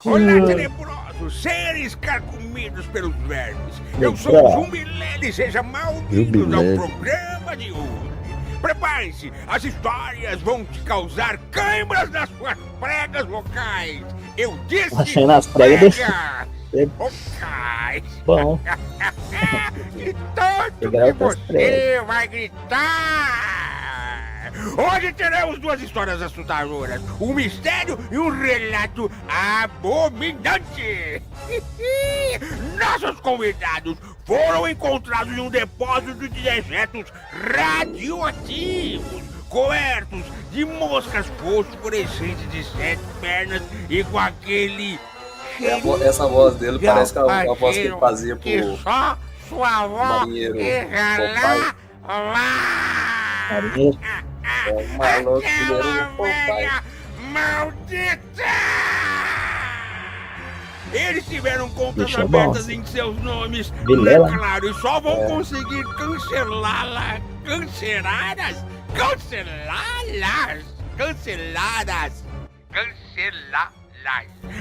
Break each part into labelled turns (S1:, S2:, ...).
S1: Olá, tenebrosos, seres carcomidos pelos vermes. Eu sou o Jubilene e seja mal-vindos ao programa de hoje. Prepare-se, as histórias vão te causar câimbras nas suas pregas vocais. Eu disse
S2: Achei nas pregas.
S1: vocais.
S2: Bom.
S1: E tanto que você vai gritar. Hoje teremos duas histórias assustadoras, um mistério e um relato abominante. Nossos convidados foram encontrados em um depósito de dejetos radioativos, cobertos de moscas fosforescentes de 7 pernas e com aquele...
S3: Essa voz dele parece que a voz que ele fazia pro
S1: que só sua avó
S3: marinheiro
S1: lá.
S2: Marinheiro.
S3: É um maluco que era um
S1: Velha maldita! Eles tiveram contas
S2: Deixa
S1: abertas
S2: bom.
S1: em seus nomes,
S2: Vilela.
S1: é claro, e só vão conseguir canceladas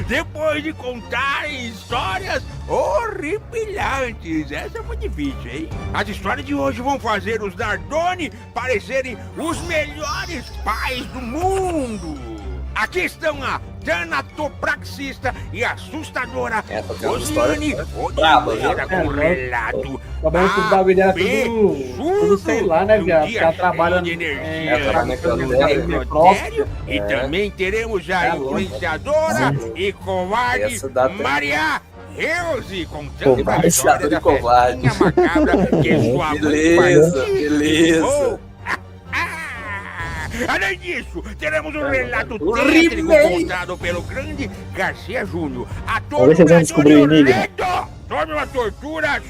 S1: depois de contarem histórias horripilantes. Essa foi difícil, hein? As histórias de hoje vão fazer os Nardoni parecerem os melhores pais do mundo. Aqui estão a tanatopraxista e assustadora
S3: Essa tem uma história
S1: Rosiane
S3: braba,
S1: Oliveira
S3: viu?
S1: com relato
S4: Trabalhando com o bagulho era tudo sei lá, né, viado? Porque ela trabalha
S1: de energia.
S3: Ela trabalha no
S1: necrotério. E
S3: É.
S1: também teremos a influenciadora e covarde
S3: Essa dá tempo.
S1: Maria Reuze, contando a
S2: Covarde,
S1: história da
S3: e covarde.
S1: festinha macabra que sua mãe
S3: Beleza,
S1: participou.
S3: beleza.
S1: Além disso, teremos um relato
S3: Remake.
S1: técnico contado pelo grande Garcia Júnior, ator
S2: Vamos ver se eles vão descobrir o enigma.
S1: sobre uma tortura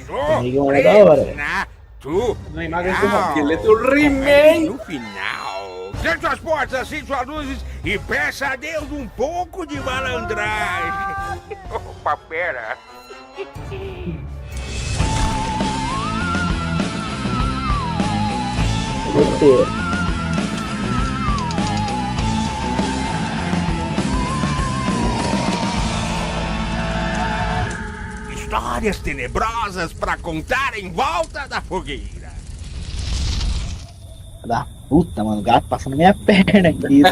S2: Enigma é da hora.
S1: sobrenatural.
S4: Não emagreceu não.
S3: Esqueleto Remake.
S1: No final, feche suas portas, acende suas luzes e peça a Deus um pouco de malandragem. Opa, pera.
S2: Roteiro.
S1: Histórias tenebrosas para contar em volta da fogueira.
S2: Da puta, mano. O gato passando na minha perna aqui.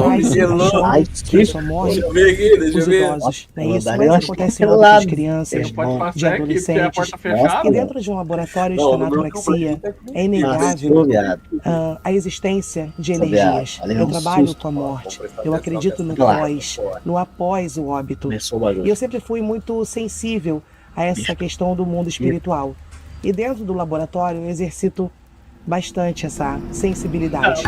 S3: Homem gelou.
S2: Ai, que
S5: Só morre
S3: Deixa eu ver aqui, deixa eu
S5: os
S3: ver.
S5: idosos. É
S2: Nossa,
S5: isso,
S2: eu
S5: mas
S2: acho
S5: acontece
S2: que é
S5: em
S2: lá.
S5: outras crianças,
S4: Ele pode
S2: Bom,
S4: passar
S5: de
S4: aqui, porque a
S5: adolescentes.
S4: porta fechada.
S5: E dentro de um laboratório de
S3: Não,
S5: tanatopraxia, é
S2: Nossa,
S5: inegável
S2: viado.
S5: a existência de
S2: Viado,
S5: energias.
S2: ali é
S5: Eu
S2: um
S5: trabalho
S2: susto.
S5: com a morte.
S3: Vamos prestar
S5: Eu
S3: atenção
S5: acredito no
S2: Claro.
S5: pós, no após o óbito.
S2: Começou o
S5: E
S2: bagulho.
S5: eu sempre fui muito sensível a essa questão do mundo espiritual. E dentro do laboratório eu exercito bastante essa sensibilidade.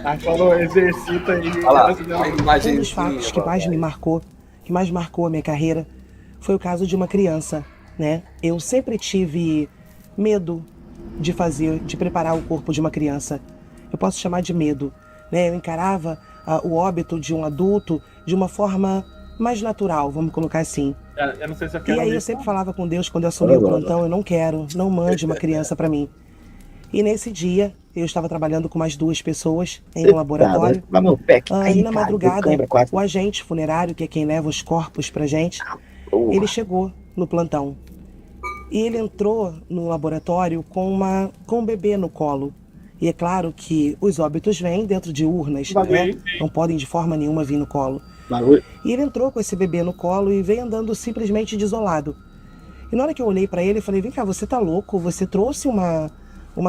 S4: Aí falou, exercita aí.
S3: Olha lá, a
S5: Um
S3: imagem.
S5: dos fatos que mais me marcou, que mais marcou a minha carreira, foi o caso de uma criança, né? Eu sempre tive medo de preparar o corpo de uma criança. Eu posso chamar de medo, né? Eu encarava o óbito de um adulto de uma forma mais natural, vamos colocar assim.
S4: Eu não sei se eu
S5: E
S4: quero
S5: aí eu
S4: ouvir.
S5: sempre falava com Deus quando eu assumi o plantão, eu não quero, não mande uma criança para mim. E nesse dia, eu estava trabalhando com mais 2 pessoas em um laboratório.
S2: Vai meu pé aqui.
S5: Aí na
S2: cara,
S5: madrugada,
S2: cãibra quase.
S5: o agente funerário, que é quem leva os corpos pra gente,
S2: Porra.
S5: ele chegou no plantão. E ele entrou no laboratório com um bebê no colo. E é claro que os óbitos vêm dentro de urnas, né? Não podem de forma nenhuma vir no colo.
S2: Bagulho.
S5: E ele entrou com esse bebê no colo e veio andando simplesmente desolado. E na hora que eu olhei pra ele, eu falei, vem cá, você tá louco? Você trouxe uma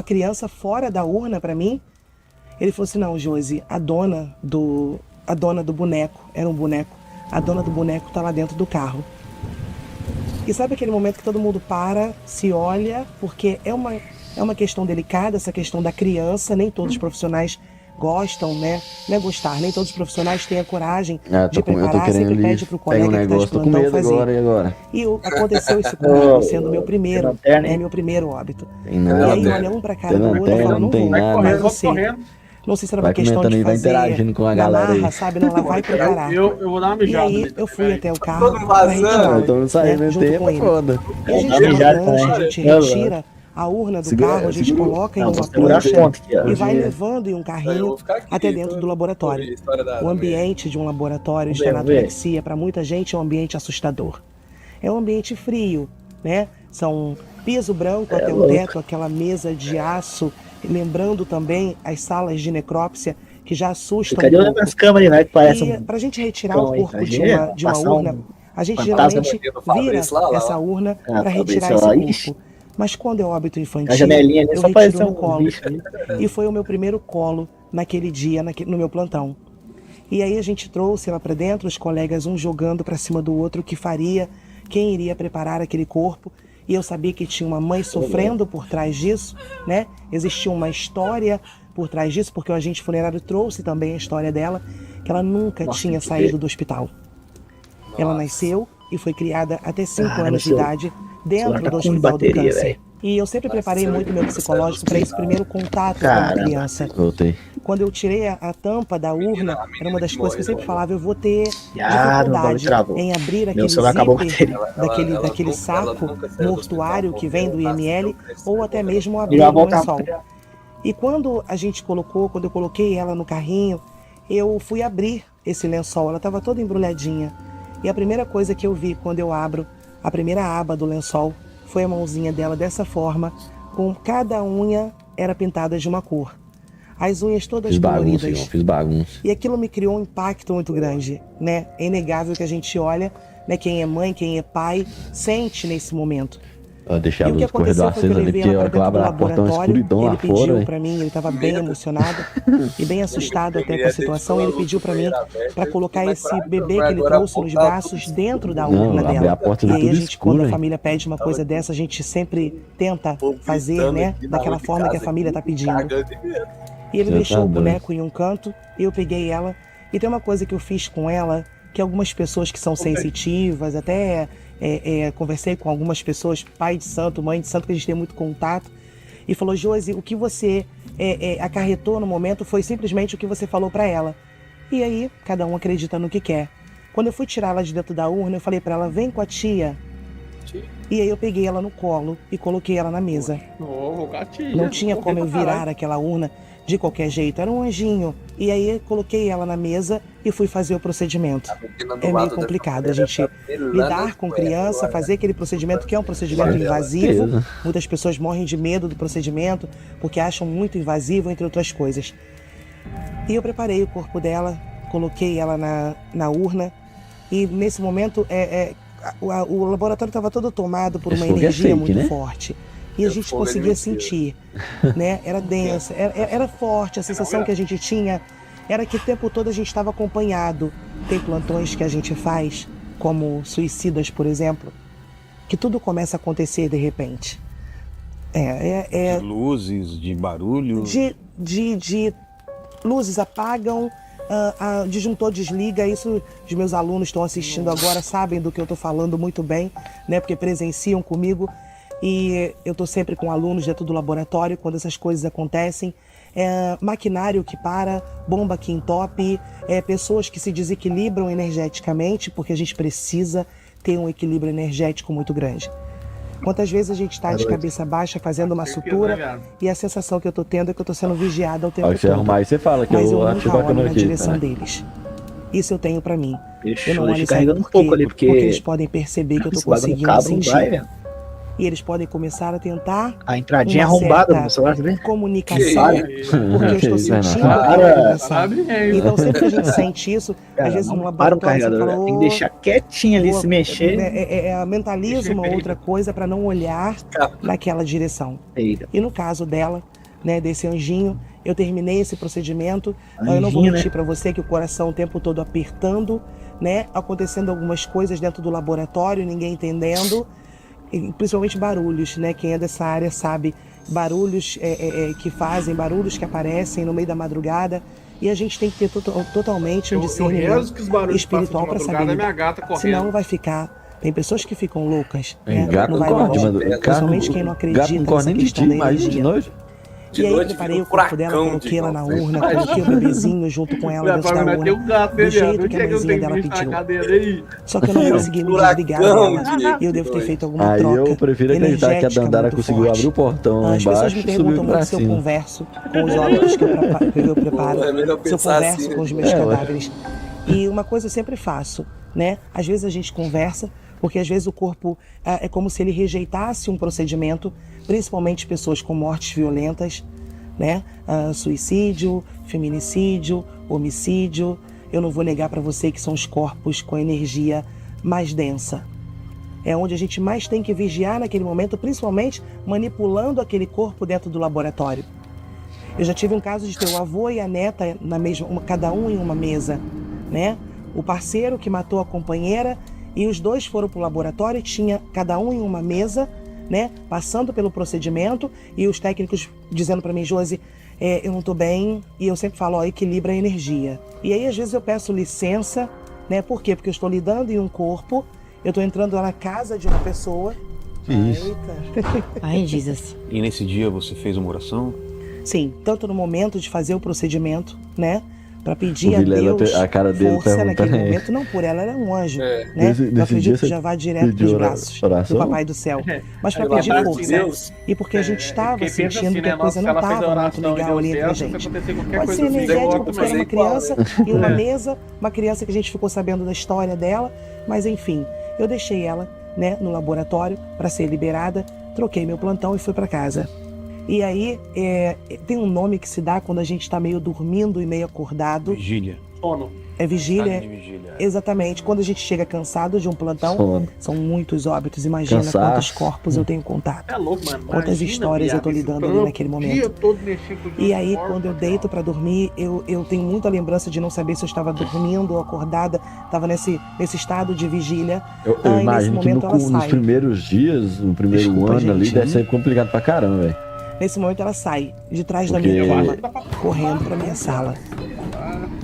S5: criança fora da urna pra mim? Ele falou assim, não, Josi, a dona do boneco, era um boneco, a dona do boneco tá lá dentro do carro. E sabe aquele momento que todo mundo para, se olha, porque é uma questão delicada, essa questão da criança, nem todos os profissionais gostam, né? Não é gostar, nem todos os profissionais têm a coragem de preparar, sempre pede pro colega que tá de plantão fazer.
S6: Agora.
S5: E aconteceu isso comigo, sendo meu primeiro,
S2: lanterna,
S5: né,
S2: hein?
S5: meu primeiro óbito.
S6: Tem
S5: E
S6: nada.
S5: aí olha um pra cara
S6: Tem
S5: do outro e
S6: lanterna,
S5: fala,
S6: não
S5: não
S6: tem
S5: vou,
S6: nada.
S5: mas
S4: Vai
S5: você.
S4: correndo.
S5: Não sei se era uma
S6: Vai
S5: questão de
S6: comentando aí, vai
S5: fazer
S6: interagindo com a
S5: na
S6: galera aí.
S5: marra, sabe? Não, ela vai preparar.
S4: Eu vou dar uma
S5: E
S4: mijada.
S5: aí
S4: ali
S5: eu
S4: também,
S5: fui
S4: velho.
S5: até o carro
S3: Todo
S5: pra
S3: vazando,
S5: retirar,
S6: Então não saiu
S5: né,
S6: no
S5: junto com
S6: tempo,
S5: ele.
S6: foda.
S5: E a gente
S2: Dá mijada
S5: levanta, a
S2: também.
S5: gente
S2: Eu,
S5: retira a urna do carro, a gente coloca em uma
S2: segurar
S5: prancha
S2: ponto aqui, ó.
S5: e vai levando em um
S3: Eu
S5: carrinho
S3: vou ficar aqui,
S5: até dentro do laboratório.
S3: ouvir a história da
S5: O ambiente de um laboratório de
S2: Vamos ver,
S5: teratolexia, para muita gente, é um ambiente assustador. É um ambiente frio, né? São piso branco até o
S2: louco.
S5: teto, aquela mesa de aço, lembrando também as salas de necrópsia, que já assustam
S2: Cadê
S5: um pouco.
S2: as câmeras, né? Que parece
S5: E para a gente retirar
S2: cão
S5: o
S2: aí,
S5: corpo
S2: tá
S5: de
S2: vendo?
S5: uma
S2: Passar
S5: urna, a gente
S2: fantasma
S5: geralmente
S3: do Fabrício
S5: vira
S3: lá.
S5: essa urna
S2: Ah,
S5: para retirar
S2: Fabrício, ó,
S5: esse
S2: ixi.
S5: corpo. Mas quando é óbito
S2: a
S5: infantil,
S2: janelinha ali,
S5: eu
S2: só
S5: retiro
S2: parecia
S5: no
S2: um
S5: colo.
S2: bicho ali.
S5: E foi o meu primeiro colo naquele dia, no meu plantão. E aí a gente trouxe ela para dentro, os colegas um jogando para cima do outro o que faria, quem iria preparar aquele corpo. E eu sabia que tinha uma mãe sofrendo por trás disso, né? Existia uma história por trás disso, porque o agente funerário trouxe também a história dela, que ela nunca tinha saído do hospital. Ela nasceu e foi criada até 5 anos de
S2: seu
S5: idade dentro
S2: celular tá
S5: do
S2: com
S5: Hospital do
S2: bateria,
S5: Câncer.
S2: velho.
S5: E eu sempre preparei muito meu psicológico para esse primeiro contato com a
S2: Caramba.
S5: criança.
S6: Voltei.
S5: Quando eu tirei a tampa da urna, era uma das coisas que eu sempre falava, eu vou ter
S2: Ah, meu bagulho
S5: dificuldade
S2: travou.
S5: em abrir aquele
S2: celular acabou a
S5: zíper
S2: bateria.
S5: daquele saco mortuário que vem do IML, ou até mesmo
S2: E
S5: abrir
S2: já
S5: o
S2: volta.
S5: lençol. E quando eu coloquei ela no carrinho, eu fui abrir esse lençol, ela estava toda embrulhadinha. E a primeira coisa que eu vi quando eu abro a primeira aba do lençol foi a mãozinha dela dessa forma, com cada unha era pintada de uma cor. As unhas todas
S6: Fiz bagunça,
S5: coloridas.
S6: irmão. Fiz bagunça.
S5: E aquilo me criou um impacto muito grande, né? É inegável que a gente olha, né? Quem é mãe, quem é pai, sente nesse momento.
S6: Eu deixei a
S5: E o que
S6: luz do corredor
S5: aconteceu foi que eu
S6: acesa ali,
S5: levei
S6: porque
S5: ela
S6: a hora que
S5: para
S6: eu
S5: dentro do
S6: abro a porta é uma
S5: laboratório,
S6: escuridão
S5: ele
S6: lá fora,
S5: pediu
S6: velho.
S5: para mim, ele estava bem emocionado e bem assustado até com a situação, ele pediu para mim para colocar esse bebê que ele trouxe nos braços dentro da
S6: Não,
S5: urna
S6: abri
S5: dela.
S6: a porta
S5: E
S6: de
S5: aí a
S6: tudo
S5: gente,
S6: escuro,
S5: quando a
S6: hein?
S5: família pede uma coisa dessa, a gente sempre tenta fazer, né, daquela forma que a família está pedindo. E ele
S6: Você
S5: deixou
S6: tá
S5: o
S6: doido.
S5: boneco em um canto, eu peguei ela. E tem uma coisa que eu fiz com ela, que algumas pessoas que são sensitivas, até conversei com algumas pessoas, pai de santo, mãe de santo, que a gente tem muito contato, e falou, Josi, o que você acarretou no momento foi simplesmente o que você falou para ela. E aí, cada um acredita no que quer. Quando eu fui tirar ela de dentro da urna, eu falei para ela, vem com a tia. E aí eu peguei ela no colo e coloquei ela na mesa.
S4: Ô, gatinho.
S5: Não tinha como eu virar aquela urna de qualquer jeito, era um anjinho. E aí coloquei ela na mesa e fui fazer o procedimento. É meio complicado a gente lidar com criança, fazer aquele procedimento que é um procedimento invasivo.
S6: Beleza.
S5: Muitas pessoas morrem de medo do procedimento porque acham muito invasivo, entre outras coisas. E eu preparei o corpo dela, coloquei ela na urna e nesse momento o laboratório estava todo tomado por
S6: Esse
S5: uma
S6: fogo é
S5: energia
S6: fake,
S5: muito
S6: né?
S5: forte. E a gente
S3: fogo é de
S5: conseguia
S3: mentira.
S5: sentir, né? Era densa, era forte. A sensação que a gente tinha era que o tempo todo a gente estava acompanhado. Tem plantões que a gente faz, como suicidas, por exemplo, que tudo começa a acontecer de repente.
S7: De luzes, de barulho.
S5: De luzes apagam, disjuntor desliga. Isso os meus alunos estão assistindo agora, sabem do que eu estou falando muito bem, né? Porque presenciam comigo. E eu estou sempre com alunos dentro do laboratório quando essas coisas acontecem. Maquinário que para, bomba que entope, pessoas que se desequilibram energeticamente, porque a gente precisa ter um equilíbrio energético muito grande. Quantas vezes a gente está de cabeça baixa fazendo uma sutura e a sensação que eu estou tendo é que eu estou sendo vigiada o tempo
S6: Aí você
S5: todo.
S6: arrumar aí, você fala que
S5: Mas eu
S6: eu
S5: nunca
S6: ativo a
S5: olho
S6: câmera
S5: na
S6: aqui.
S5: direção
S6: Né?
S5: deles. Isso eu tenho pra mim.
S2: Deixa
S5: Eu não
S2: eu
S5: olho, sabe
S2: carregando um
S5: por quê?
S2: pouco ali, porque
S5: eles podem perceber que eu tô
S2: esse bagulho no
S5: conseguindo
S2: cabo não
S5: sentir.
S2: vai, velho.
S5: E eles podem começar a tentar
S2: A entradinha
S5: uma
S2: arrombada
S5: certa
S2: no celular, você vê?
S5: comunicação, porque eu estou
S6: Que isso,
S5: sentindo
S6: Renato?
S5: a
S2: Para.
S5: comunicação.
S4: Sabe?
S5: Então sempre que a gente sente isso,
S2: Cara,
S5: às vezes
S2: não
S5: no
S2: para o
S5: laboratório você
S2: carregador,
S5: fala,
S2: tem que deixar quietinho ali, se mexer.
S5: mentaliza uma outra coisa para não olhar naquela direção.
S2: Eita.
S5: E no caso dela, né, desse anjinho, eu terminei esse procedimento. Eu não vou
S2: Anjinho,
S5: mentir
S2: né?
S5: para você que o coração o tempo todo apertando, né, acontecendo algumas coisas dentro do laboratório, ninguém entendendo, e principalmente barulhos, né? Quem é dessa área sabe, barulhos que fazem, barulhos que aparecem no meio da madrugada. E a gente tem que ter totalmente um
S4: Eu
S5: discernimento
S4: rezo que os barulhos
S5: espiritual
S4: passam
S5: para
S4: de
S5: saber
S4: madrugada, é
S5: lidar.
S4: minha gata correndo.
S5: Senão vai ficar. Tem pessoas que ficam loucas,
S6: Hein,
S5: né?
S6: gato
S5: Não
S6: não
S5: vai
S6: corre de
S5: longe.
S6: madrugada.
S5: Principalmente quem não acredita
S6: Gato não corre
S5: nessa
S6: nem de
S5: questão
S6: dia,
S5: da
S6: imagina de
S5: energia.
S6: noite.
S3: De
S5: E aí eu
S3: noite
S5: preparei
S3: vira
S5: o corpo dela,
S3: furacão,
S5: coloquei ela na
S3: Digão.
S5: urna, coloquei o bebezinho junto com ela dentro da
S4: Tem um
S5: urna,
S4: gato,
S5: do
S4: hein, viado?
S5: jeito que a mãezinha dela
S4: bicho na
S5: pediu.
S4: cadeira aí.
S5: Só que eu não consegui me desligar
S3: Furacão,
S5: dela.
S3: Diego,
S5: E eu devo ter
S3: doido.
S5: feito alguma
S6: Aí
S5: troca
S6: eu prefiro acreditar que a
S5: energética
S6: Dandara
S5: muito
S6: conseguiu
S5: forte.
S6: abrir o portão lá
S5: As pessoas
S6: embaixo
S5: me
S6: e subiu
S5: perguntam
S6: pra
S5: muito se eu
S6: cima.
S5: converso com os óbitos que eu preparo,
S3: É melhor
S5: se eu
S3: pensar
S5: converso
S3: assim,
S5: com os
S3: né?
S5: meus
S6: É, ué.
S5: cadáveres. E uma coisa eu sempre faço, né? Às vezes a gente conversa, porque às vezes o corpo é como se ele rejeitasse um procedimento, principalmente pessoas com mortes violentas, né? Suicídio, feminicídio, homicídio. Eu não vou negar para você que são os corpos com energia mais densa. É onde a gente mais tem que vigiar naquele momento, principalmente manipulando aquele corpo dentro do laboratório. Eu já tive um caso de ter o avô e a neta na mesma, cada um em uma mesa, né? O parceiro que matou a companheira e os dois foram para o laboratório e tinha cada um em uma mesa, né? Passando pelo procedimento e os técnicos dizendo para mim, Josi, eu não estou bem, e eu sempre falo, ó, equilibra a energia. E aí às vezes eu peço licença, né? Por quê? Porque eu estou lidando em um corpo, eu estou entrando na casa de uma pessoa.
S6: Que isso?
S5: Eita.
S8: Ai, Jesus.
S7: E nesse dia você fez uma oração?
S5: Sim, tanto no momento de fazer o procedimento, né? Para pedir
S6: O
S5: a
S6: Vilela,
S5: Deus
S6: a cara dele
S5: força naquele
S6: perguntando aí.
S5: momento, não por ela, ela é um anjo,
S3: É.
S5: né?
S6: Nesse
S5: Eu acredito
S6: dia
S5: que
S6: você
S5: já vai direto
S6: pediu
S5: dos braços
S6: oração?
S5: do Papai do Céu. Mas para
S3: Ela
S5: pedir
S3: abraça
S5: força.
S3: Deus.
S5: E porque a gente estava
S4: Quem pensa
S5: sentindo
S4: assim,
S5: que a
S4: né?
S5: coisa
S4: Nossa,
S5: não
S4: ela fez a
S5: estava muito
S4: oração e
S5: legal
S4: deu
S5: ali entre a
S4: certo, se
S5: gente.
S4: acontecer qualquer
S5: Pode
S4: coisa
S5: ser
S4: assim,
S5: energético
S3: volta,
S5: porque
S3: mas
S5: era uma
S3: é igual,
S5: criança em uma mesa, uma criança que a gente ficou sabendo da história dela, mas enfim, eu deixei ela, né, no laboratório para ser liberada, troquei meu plantão e fui para casa. E aí, tem um nome que se dá quando a gente está meio dormindo e meio acordado.
S7: Vigília.
S4: Sono.
S5: É vigília.
S7: Estado de vigília.
S5: Exatamente. Quando a gente chega cansado de um plantão,
S6: Sono.
S5: são muitos óbitos. Imagina
S6: Cansaço.
S5: quantos corpos eu tenho contato.
S4: É louco, mano.
S5: Quantas
S4: Imagina,
S5: histórias eu tô
S4: viado, esse
S5: lidando ali
S4: trampo,
S5: naquele
S4: o
S5: momento.
S4: dia todo mexendo com
S5: E aí,
S4: corpos,
S5: quando eu
S4: cara.
S5: deito para dormir, eu tenho muita lembrança de não saber se eu estava dormindo ou acordada. Estava nesse estado de vigília.
S6: Eu
S5: Ah, e nesse
S6: imagino que
S5: momento ela
S6: nos
S5: sai.
S6: primeiros dias, no primeiro
S5: Desculpa,
S6: ano ali,
S5: gente.
S6: deve ser complicado pra caramba, velho.
S5: Nesse momento ela sai de trás
S6: Porque-
S5: da minha cama, correndo para minha sala.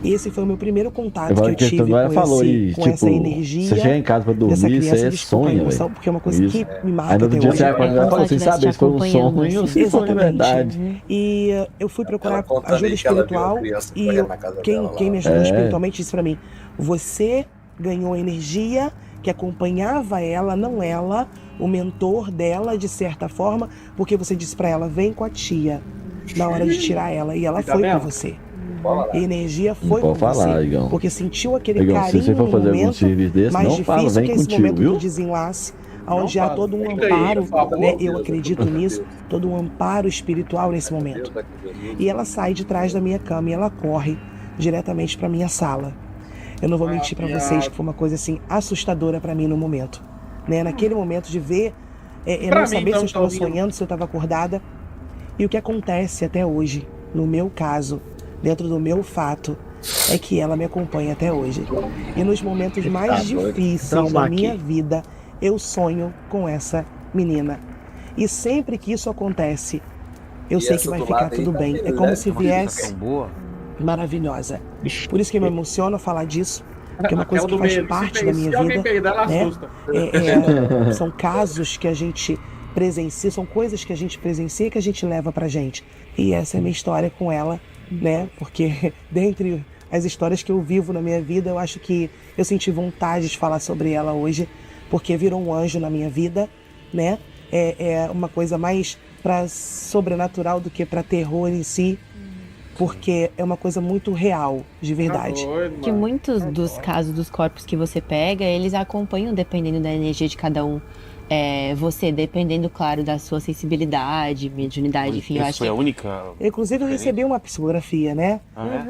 S5: Esse foi o meu primeiro contato que eu
S6: Que
S5: tive
S6: agora falou aí,
S5: com essa
S6: tipo,
S5: energia.
S6: você chega em casa pra
S5: dessa
S6: dormir,
S5: criança,
S6: você
S5: desculpa a
S6: sonha,
S5: emoção,
S6: velho.
S5: porque é uma coisa
S6: Isso.
S5: que me marca
S6: Aí no
S5: até
S6: outro dia
S5: hoje.
S6: você acorda e
S8: como
S6: fala
S8: se
S6: assim,
S8: ela
S6: sabe,
S8: estivesse
S6: se foi um
S8: acompanhando,
S6: sonho ou
S8: assim.
S6: se foi de verdade.
S5: E eu fui procurar
S3: Ela conta
S5: ajuda
S3: ali que ela viu
S5: espiritual
S3: a criança
S5: e
S3: correndo na casa dela lá.
S5: quem me ajudou
S6: É.
S5: espiritualmente disse pra mim, você ganhou energia que acompanhava ela, não ela, o mentor dela de certa forma, porque você disse pra ela, vem com a tia na hora de tirar ela, e ela
S4: Tá
S5: foi
S4: vendo?
S5: com você.
S3: Fala lá.
S5: A energia
S6: Não
S5: foi com
S6: pode falar,
S5: você,
S6: Igão.
S5: porque sentiu aquele
S6: Igão, se
S5: carinho
S6: você for
S5: no
S6: fazer algum
S5: momento
S6: serviço desse,
S5: mais
S6: não fala,
S5: difícil,
S6: vem
S5: que é esse
S6: contigo,
S5: momento
S6: viu?
S5: do desenlace, onde
S4: Não
S5: há
S4: fala.
S5: todo um
S4: Fica aí,
S5: amparo,
S4: por favor,
S5: né? Eu
S3: Deus,
S5: acredito
S3: Deus.
S5: nisso, todo um amparo espiritual nesse momento. E ela sai de trás da minha cama e ela corre diretamente para minha sala. Eu não vou mentir para vocês que foi uma coisa assim assustadora para mim no momento, né? Naquele momento de ver, eu
S4: Pra
S5: não
S4: mim,
S5: saber
S4: então,
S5: se eu estava
S4: tá ouvindo.
S5: sonhando, se eu estava acordada. E o que acontece até hoje, no meu caso, dentro do meu fato, é que ela me acompanha até hoje. E nos momentos mais difíceis da minha vida, eu sonho com essa menina. E sempre que isso acontece, eu
S3: E
S5: sei
S3: essa
S5: que vai
S3: do
S5: ficar
S3: lado aí
S5: tudo
S3: tá
S5: bem. É
S3: beleza,
S5: como
S3: né?
S5: se
S7: Uma coisa
S5: viesse
S7: tão boa.
S5: maravilhosa. Por isso que me emociona falar disso, que é uma coisa
S4: Aquela
S5: que
S4: do
S5: faz
S4: medo,
S5: parte
S4: se
S5: da minha
S4: alguém
S5: vida.
S4: peidar, ela
S5: né?
S4: assusta.
S5: São casos que a gente presencia, são coisas que a gente presencia que a gente leva pra gente. E essa é a minha história com ela, né? Porque dentre as histórias que eu vivo na minha vida, eu acho que eu senti vontade de falar sobre ela hoje, porque virou um anjo na minha vida, né? É uma coisa mais para sobrenatural do que para terror em si, porque é uma coisa muito real, de verdade.
S4: Tá doido,
S8: Que
S4: mano.
S8: muitos dos casos dos corpos que você pega, eles acompanham dependendo da energia de cada um. Você, dependendo, claro, da sua sensibilidade, mediunidade, enfim, eu
S7: Essa
S8: acho
S7: foi
S8: que
S7: a única.
S5: Inclusive, eu recebi uma psicografia, né?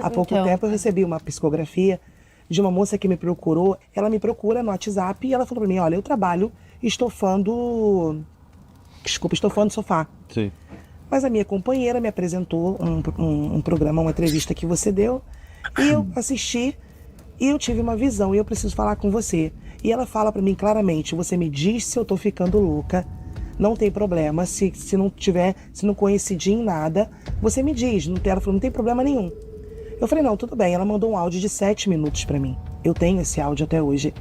S5: Há pouco
S8: Então.
S5: tempo eu recebi uma psicografia de uma moça que me procurou. Ela me procura no WhatsApp e ela falou pra mim, olha, eu trabalho estofando sofá.
S7: Sim.
S5: Mas a minha companheira me apresentou um programa, uma entrevista que você deu, e eu assisti e eu tive uma visão e eu preciso falar com você. E ela fala pra mim claramente, você me diz se eu tô ficando louca, não tem problema, se não coincidir em nada, você me diz. Ela falou, não tem problema nenhum. Eu falei, não, tudo bem. Ela mandou um áudio de 7 minutos pra mim. Eu tenho esse áudio até hoje.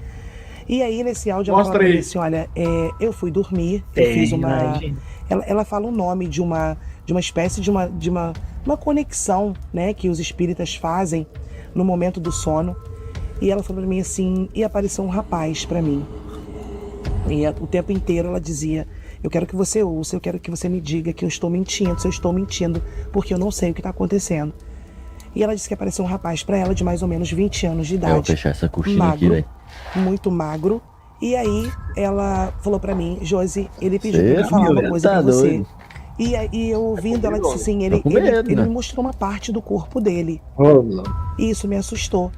S5: E aí, nesse áudio, ela
S4: Mostra
S5: falou pra mim
S4: aí.
S5: assim, olha, eu fui dormir, eu fiz uma... ela fala o nome de uma espécie de uma conexão, né, que os espíritas fazem no momento do sono. E ela falou pra mim assim, e apareceu um rapaz pra mim. E o tempo inteiro ela dizia, eu quero que você ouça, eu quero que você me diga que eu estou mentindo, se eu estou mentindo, porque eu não sei o que está acontecendo. E ela disse que apareceu um rapaz pra ela de mais ou menos 20 anos de idade.
S6: Eu vou fechar essa cortina
S5: magro,
S6: aqui, velho.
S5: muito magro. E aí ela falou pra mim, Josi, ele pediu pra eu falar uma coisa pra você. E eu ouvindo, ela disse assim, ele me mostrou uma parte do corpo dele. E isso me assustou.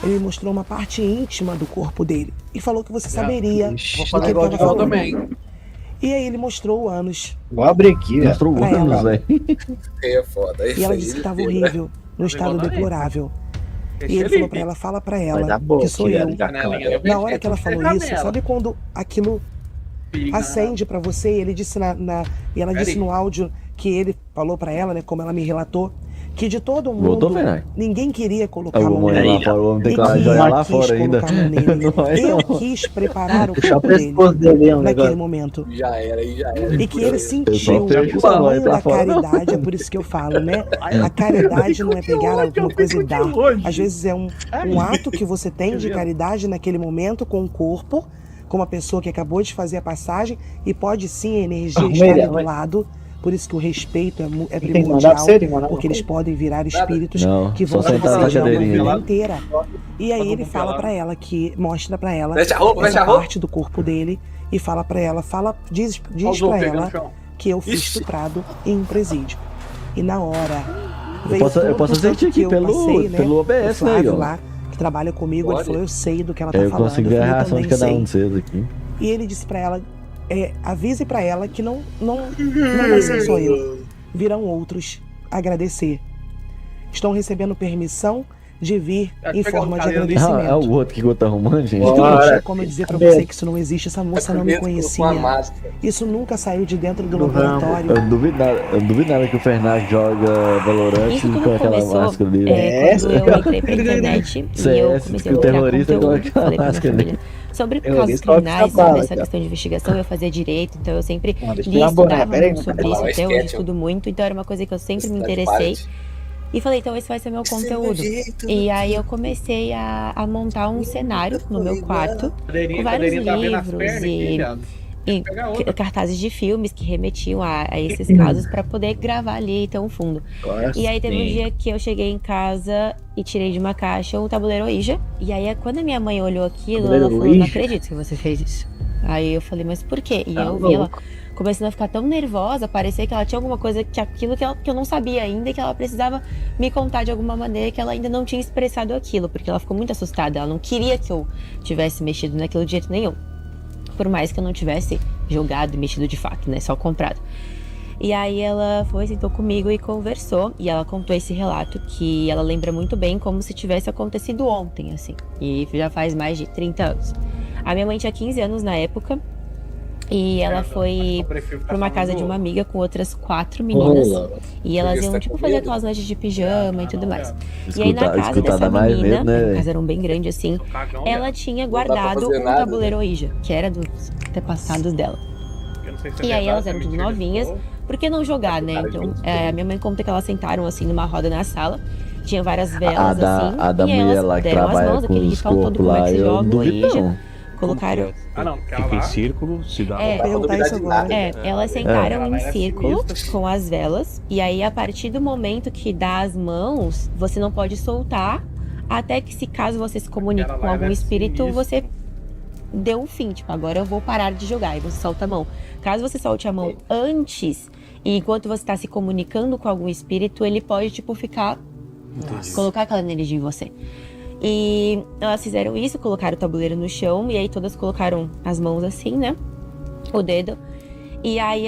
S5: Ele me mostrou uma parte íntima do corpo dele. E falou que você saberia do que ele estava falando. Também. E aí ele mostrou o ânus.
S2: Vou abrir aqui,
S6: mostrou o ânus, velho.
S3: É foda.
S5: E ela disse que estava horrível, no estado deplorável. E ele falou pra ela, fala pra ela que sou eu. Na hora que ela falou isso, sabe quando aquilo acende pra você? E ele disse e ela disse no áudio que ele falou pra ela, né, como ela me relatou, que de todo mundo, ninguém queria colocar a mão nele. Eu quis preparar o corpo dele naquele momento.
S3: Já era.
S5: E que ele sentiu o tamanho da caridade, é por isso que eu falo, né? A caridade não é pegar alguma coisa e dar. Às vezes é um ato que você tem de caridade naquele momento com o corpo, com uma pessoa que acabou de fazer a passagem, e pode sim a energia estar do lado. Por isso que o respeito é primordial, porque eles podem virar espíritos que vão proteger uma vida inteira. E aí ele fala pra ela, mostra pra ela essa parte do corpo dele e fala pra ela, diz pra ela que eu fui estuprado em um presídio. E na hora
S6: eu posso sentir aqui pelo OBS, né,
S5: lá, que trabalha comigo, ele falou, eu sei do que ela tá falando.
S6: Eu consigo ver a reação de cada um de vocês aqui.
S5: E ele disse pra ela, avise pra ela que não vai ser só eu. Virão outros agradecer. Estão recebendo permissão de vir em forma de agradecimento.
S6: É o outro que eu tô arrumando, gente.
S5: Porque não tinha como eu dizer pra você que isso não existe. Essa moça não me conhecia. Isso nunca saiu de dentro do laboratório.
S6: Eu duvido nada que o Fernando joga Valorant com aquela máscara dele.
S8: Quando eu entrei pra internet e eu comecei a procurar conteúdo, falei pra minha família sobre casos criminais, sobre essa questão de investigação, eu fazia direito, então eu sempre li e estudava muito sobre isso, até hoje estudo muito, então era uma coisa que eu sempre me interessei. E falei, então esse vai ser meu conteúdo. E aí eu comecei a montar um cenário no meu quarto, com vários livros e cartazes de filmes que remetiam a esses casos para poder gravar ali tão fundo. E aí teve um dia que eu cheguei em casa e tirei de uma caixa um tabuleiro Ouija. E aí quando a minha mãe olhou aquilo, ela falou, não acredito que você fez isso. Aí eu falei, mas por quê? E eu vi ela começando a ficar tão nervosa, parecia que ela tinha alguma coisa, que eu não sabia ainda, e que ela precisava me contar de alguma maneira, que ela ainda não tinha expressado aquilo, porque ela ficou muito assustada, ela não queria que eu tivesse mexido naquilo de jeito nenhum. Por mais que eu não tivesse jogado e mexido de fato, né, só comprado. E aí ela sentou comigo e conversou, e ela contou esse relato que ela lembra muito bem como se tivesse acontecido ontem, assim, e já faz mais de 30 anos. A minha mãe tinha 15 anos na época, e ela foi pra uma casa de uma amiga com outras 4 meninas. E elas iam, tipo, fazer aquelas noites de pijama e tudo mais. E aí na casa dessa menina, a casa era bem grande assim, ela tinha guardado um tabuleiro Ouija, que era dos antepassados dela. E aí elas eram tudo novinhas, por que não jogar, né? Então, a minha mãe conta que elas sentaram assim numa roda na sala, tinha várias velas assim,
S6: a da
S8: e aí
S6: mulher
S8: elas
S6: lá que
S8: deram as
S6: trabalha
S8: mãos,
S6: com
S8: aquele
S6: os
S8: ritual todo,
S6: corpos
S8: como é
S6: lá,
S8: que se
S6: eu
S8: joga
S6: não
S8: o
S6: duvido
S8: Ouija.
S6: não.
S8: Colocaram.
S7: Fica em círculo, se dá.
S8: Elas sentaram em círculo com as velas. E aí, a partir do momento que dá as mãos, você não pode soltar. Até que, se caso você se comunique com algum espírito, você deu um fim. Tipo, agora eu vou parar de jogar. E você solta a mão. Caso você solte a mão antes, e enquanto você está se comunicando com algum espírito, ele pode, tipo, colocar aquela energia em você. E elas fizeram isso, colocaram o tabuleiro no chão, e aí todas colocaram as mãos assim, né? O dedo. E aí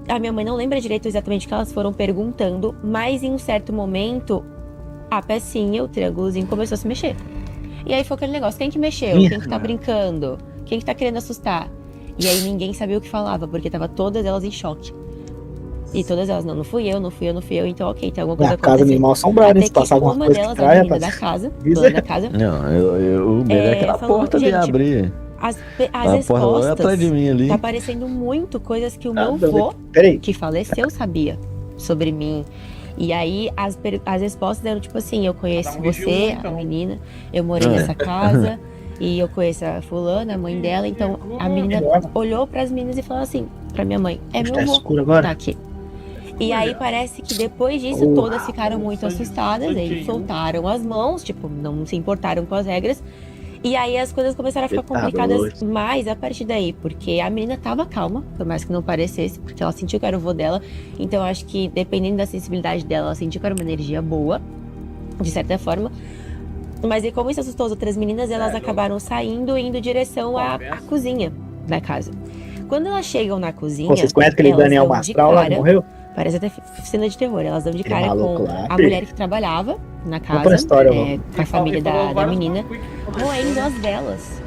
S8: a minha mãe não lembra direito exatamente o que elas foram perguntando, mas em um certo momento, a pecinha, o triângulozinho, começou a se mexer. E aí foi aquele negócio, quem que mexeu? Quem que tá brincando? Quem que tá querendo assustar? E aí ninguém sabia o que falava, porque tava todas elas em choque. E todas elas, não fui eu, então ok, tem alguma coisa acontecendo.
S2: Casa animal assombrada, se passar alguma coisa
S8: uma delas, a menina da casa, dona da casa.
S6: Não, o medo é aquela porta de abrir.
S8: as respostas
S6: atrás de mim ali.
S8: tá parecendo muito coisas que o meu avô, que faleceu, sabia sobre mim. E aí as respostas eram tipo assim, eu conheço você, a menina, eu morei nessa casa e eu conheço a fulana, a mãe dela. Então a menina olhou pras meninas e falou assim pra minha mãe, é meu avô, tá aqui. E aí parece que depois disso todas ficaram muito assustadas, aí soltaram as mãos, tipo, não se importaram com as regras. E aí as coisas começaram a ficar complicadas mais a partir daí, porque a menina tava calma, por mais que não parecesse, porque ela sentiu que era o vô dela. Então eu acho que, dependendo da sensibilidade dela, ela sentiu que era uma energia boa, de certa forma. Mas e como isso assustou as outras meninas, elas acabaram saindo e indo em direção à cozinha da casa. Quando elas chegam na cozinha,
S2: vocês conhecem aquele Daniel Mastral lá que morreu?
S8: Parece até cena de terror. Elas dão de cara com
S2: lá,
S8: a mulher que trabalhava na casa, com a família da menina, roendo as velas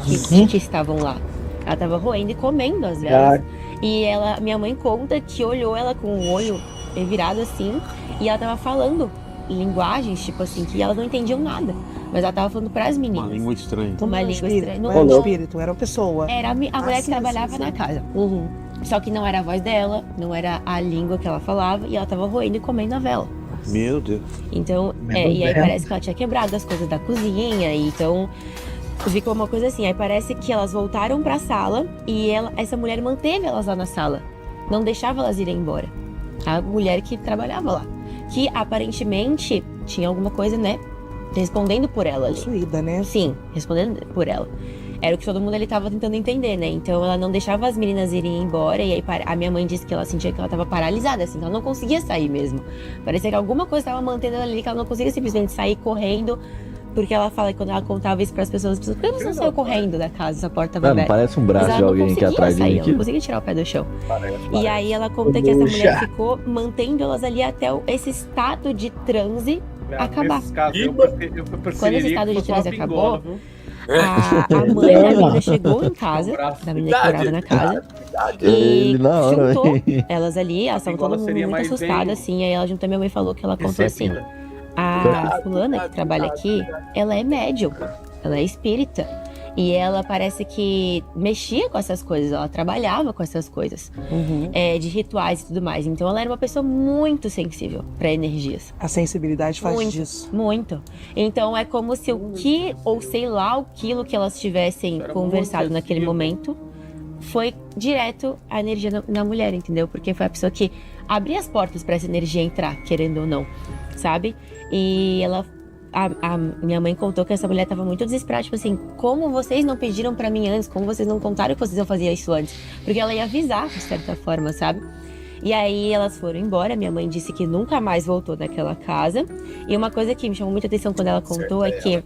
S8: que estavam lá. Ela tava roendo e comendo as velas. E minha mãe conta que olhou ela com o olho virado assim, e ela tava falando linguagens, tipo assim, que elas não entendiam nada. Mas ela tava falando pras meninas.
S7: Uma língua estranha.
S8: Uma língua estranha.
S5: Não era um espírito, era uma pessoa.
S8: Era a mulher que trabalhava na casa. Só que não era a voz dela, não era a língua que ela falava, e ela tava roendo e comendo a vela.
S7: Meu Deus.
S8: Então, e aí parece que ela tinha quebrado as coisas da cozinha, e então ficou uma coisa assim. Aí parece que elas voltaram pra sala e essa mulher manteve elas lá na sala. Não deixava elas irem embora. A mulher que trabalhava lá. Que aparentemente tinha alguma coisa, né? Respondendo por ela ali.
S5: Possuída, né?
S8: Sim, respondendo por ela. Era o que todo mundo ali tava tentando entender, né? Então ela não deixava as meninas irem embora. E aí a minha mãe disse que ela sentia que ela tava paralisada, assim, que ela não conseguia sair mesmo. Parecia que alguma coisa tava mantendo ela ali, que ela não conseguia simplesmente sair correndo. Porque ela fala que quando ela contava isso pras pessoas, por que você não saiu correndo da casa, essa porta tava aberta?
S6: Parece um braço de alguém que atrás de mim.
S8: Ela não conseguia tirar o pé do chão. E aí ela conta que essa mulher ficou mantendo elas ali até esse estado de transe acabar. Quando esse estado de transe acabou, a mãe da menina chegou em casa, da menina que morava na casa, e juntou elas ali, elas estavam todas muito assustadas, assim, aí ela juntou, minha mãe falou que ela contou assim, a fulana que trabalha aqui, ela é médium, ela é espírita, e ela parece que mexia com essas coisas, ela trabalhava com essas coisas, de rituais e tudo mais. Então ela era uma pessoa muito sensível para energias.
S5: A sensibilidade faz disso.
S8: Muito. Então é como se sei lá, aquilo que elas tivessem conversado naquele momento, foi direto a energia na mulher, entendeu? Porque foi a pessoa que abria as portas para essa energia entrar, querendo ou não, sabe? E a minha mãe contou que essa mulher tava muito desesperada, tipo assim, como vocês não pediram pra mim antes, como vocês não contaram que vocês iam fazer isso antes? Porque ela ia avisar, de certa forma, sabe? E aí elas foram embora, minha mãe disse que nunca mais voltou naquela casa. E uma coisa que me chamou muita atenção quando ela contou é que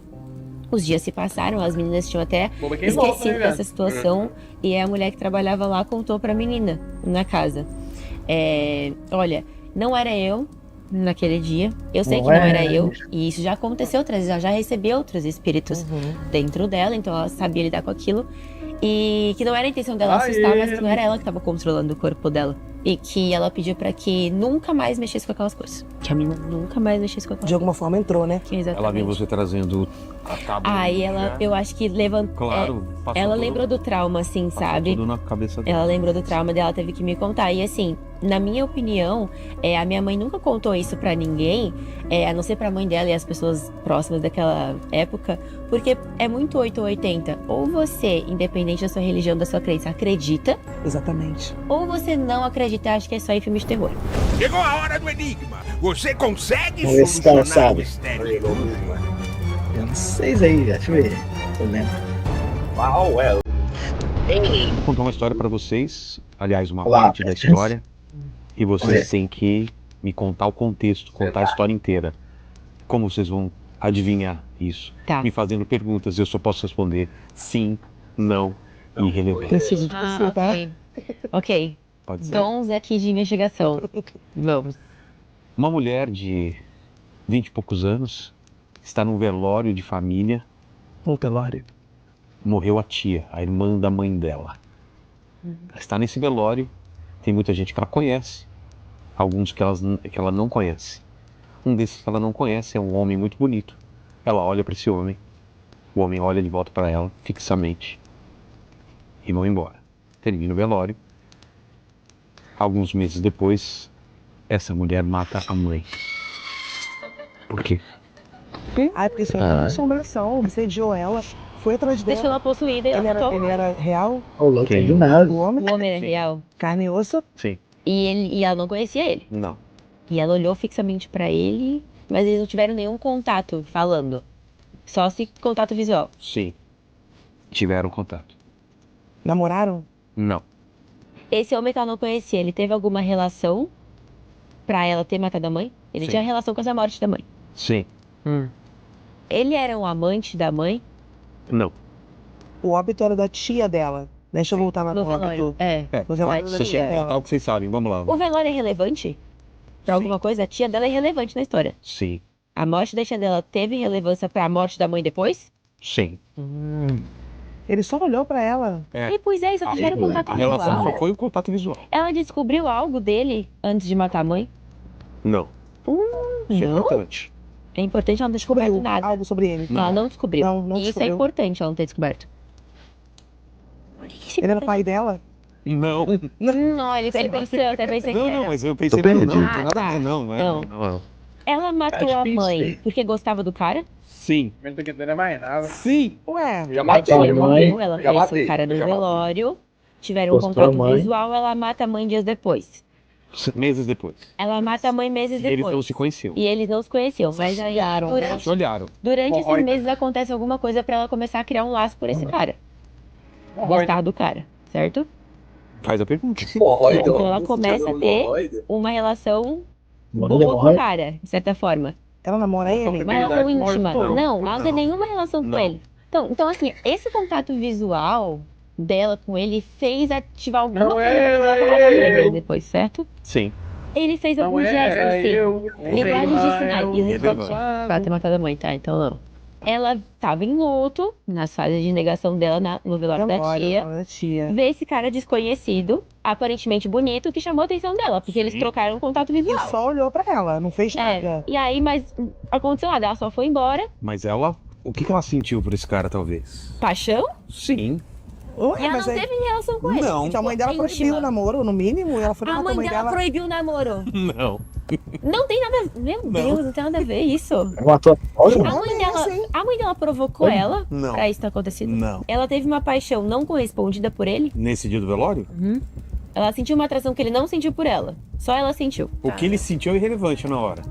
S8: os dias se passaram, as meninas tinham até esquecido dessa situação, e a mulher que trabalhava lá contou pra menina, na casa. Olha, não era eu naquele dia, eu sei que não era eu, e isso já aconteceu outras vezes, ela já recebeu outros espíritos dentro dela, então ela sabia lidar com aquilo, e que não era a intenção dela assustar, mas que não era ela que estava controlando o corpo dela, e que ela pediu pra que nunca mais mexesse com aquelas coisas, que a menina nunca mais mexesse com aquelas coisas.
S5: De alguma forma entrou, né?
S8: Exatamente.
S7: Ela viu você trazendo a tábua.
S8: Aí ela, eu acho que levantou.
S7: Claro,
S8: ela lembrou do trauma, assim, sabe?
S7: Tudo na cabeça dela.
S8: Ela lembrou do trauma dela, teve que me contar. E assim, na minha opinião, a minha mãe nunca contou isso pra ninguém, a não ser pra mãe dela e as pessoas próximas daquela época, porque é muito 8 ou 80. Ou você, independente da sua religião, da sua crença, acredita.
S5: Exatamente.
S8: Ou você não acredita e acha que é só em filme de terror.
S1: Chegou a hora do enigma. Você consegue
S2: solucionar
S1: o mistério de Enigma?
S2: Eu não sei isso aí, deixa eu ver. Eu lembro.
S7: Vou contar uma história pra vocês, aliás, uma parte da história, e vocês têm que me contar o contexto, contar a história inteira. Como vocês vão adivinhar isso?
S8: Tá.
S7: Me fazendo perguntas, eu só posso responder sim, não e irrelevante.
S5: Preciso de você, tá?
S8: Ok.
S7: Pode ser.
S8: Dons aqui de investigação. Vamos.
S7: Uma mulher de 20 e poucos anos está num velório de família.
S2: Um velório.
S7: Morreu a tia, a irmã da mãe dela. Ela está nesse velório, tem muita gente que ela conhece, alguns que ela não conhece. Um desses que ela não conhece é um homem muito bonito. Ela olha para esse homem, o homem olha de volta para ela, fixamente. e vão embora. Termina o velório. Alguns meses depois, essa mulher mata a mãe. Por quê?
S5: Ah, porque isso é uma assombração, obsediou ela, foi atrás dela.
S8: Deixou ela possuída e
S5: Ele
S8: ela
S5: era real?
S2: Ô, louco,
S7: Quem?
S2: do nada.
S5: O homem?
S8: O homem era real.
S5: Carne e osso?
S7: Sim.
S8: E ela não conhecia ele.
S7: Não.
S8: E ela olhou fixamente pra ele, mas eles não tiveram nenhum contato falando. Só se contato visual.
S7: Sim. Tiveram contato.
S5: Namoraram?
S7: Não.
S8: Esse homem que ela não conhecia, ele teve alguma relação pra ela ter matado a mãe? Ele
S7: Sim.
S8: tinha relação com essa morte da mãe.
S7: Sim.
S8: Ele era um amante da mãe?
S7: Não.
S5: O óbito era da tia dela. Deixa eu voltar lá no óbito.
S8: É.
S5: No velório da
S7: Você
S5: tia
S7: chega a
S5: dela.
S7: contar o que vocês sabem, vamos lá.
S8: O velório é relevante? Pra alguma coisa? A tia dela é relevante na história.
S7: Sim.
S8: A morte da tia dela teve relevância pra morte da mãe depois?
S7: Sim.
S5: Ele só olhou pra ela.
S8: E pois é, só tiveram contato
S7: A relação
S8: visual.
S7: só foi o contato visual.
S8: Ela descobriu algo dele antes de matar a mãe?
S7: Não. Isso é
S8: Não?
S7: importante.
S8: É importante ela não ter descoberto
S5: Descobriu
S8: nada.
S5: algo sobre ele.
S8: Ela não descobriu.
S5: Não
S8: E isso é
S5: descobriu.
S8: importante ela não ter descoberto.
S5: Ele era pai dela?
S7: Não.
S8: Não, ele pensou, eu até pensei que
S7: Não,
S8: era.
S7: não, mas eu pensei
S6: Tô
S7: não,
S6: perdido.
S7: não tem nada a ver, não, é.
S8: Não.
S7: Não.
S8: Ela matou a mãe porque gostava do cara?
S7: Sim.
S4: Não tô entendendo mais nada.
S7: Sim.
S5: Ué,
S3: Já
S8: Ela
S3: matei.
S2: mãe.
S8: ela
S3: Já
S8: conheceu
S3: matei.
S8: o cara no
S3: Já matei.
S8: velório, tiveram um
S2: Gostou
S8: contato
S2: da mãe.
S8: visual, ela mata a mãe dias depois.
S7: Meses depois.
S8: Ela mata a mãe meses
S7: Eles
S8: depois.
S7: não se conheciam.
S8: E eles não se conheciam, mas aí
S7: Se olharam.
S8: durante esses
S4: Hemorroida.
S8: meses acontece alguma coisa pra ela começar a criar um laço por esse cara. Gostar do cara, certo?
S7: Faz a pergunta.
S3: Hemorroida.
S8: Então ela começa a ter
S3: Hemorroida.
S8: uma relação
S2: Mano,
S8: boa com o
S2: demora.
S8: cara, de certa forma.
S5: ela namora ele?
S8: Uma relação íntima.
S4: Não.
S8: Não, ela não tem nenhuma relação com
S7: Não.
S8: ele. Então, assim, esse contato visual dela com ele fez ativar alguma
S4: Não
S8: coisa
S4: é,
S8: pra ela
S4: é
S8: falar com ele
S4: eu.
S8: depois, certo?
S7: Sim.
S8: Ele fez
S4: Não
S8: alguns gestos,
S4: é
S8: assim.
S4: eu.
S8: Linguagem de sinais.
S7: Irrelevante.
S8: Pra ter matado a mãe, tá? Então não. Ela tava em luto, nas fases de negação dela no velório da tia.
S5: Da tia.
S8: Vê esse cara desconhecido, aparentemente bonito, que chamou a atenção dela, porque eles
S7: Sim.
S8: trocaram contato
S5: E
S8: visual.
S5: só olhou pra ela, não fez
S8: É,
S5: nada.
S8: e aí, mas aconteceu nada, ela só foi embora.
S7: Mas ela. O que ela sentiu por esse cara, talvez?
S8: Paixão?
S7: Sim.
S5: Ué,
S8: E ela
S5: mas
S8: não
S5: aí-
S8: teve relação com ele.
S7: Não.
S5: Então a mãe dela
S8: Íntima.
S5: proibiu o namoro, no mínimo. Ela foi
S8: A
S5: com
S8: mãe dela proibiu o namoro.
S7: Não.
S8: Não tem nada a ver. Meu Deus, não tem nada a ver isso.
S2: Matou a
S8: A
S2: sogra?
S8: mãe dela provocou ela
S7: Não.
S8: pra isso ter acontecido.
S7: Não.
S8: Ela teve uma paixão não correspondida por ele.
S7: Nesse dia do velório?
S8: Ela sentiu uma atração que ele não sentiu por ela. Só ela sentiu.
S7: O que ele sentiu é irrelevante na hora.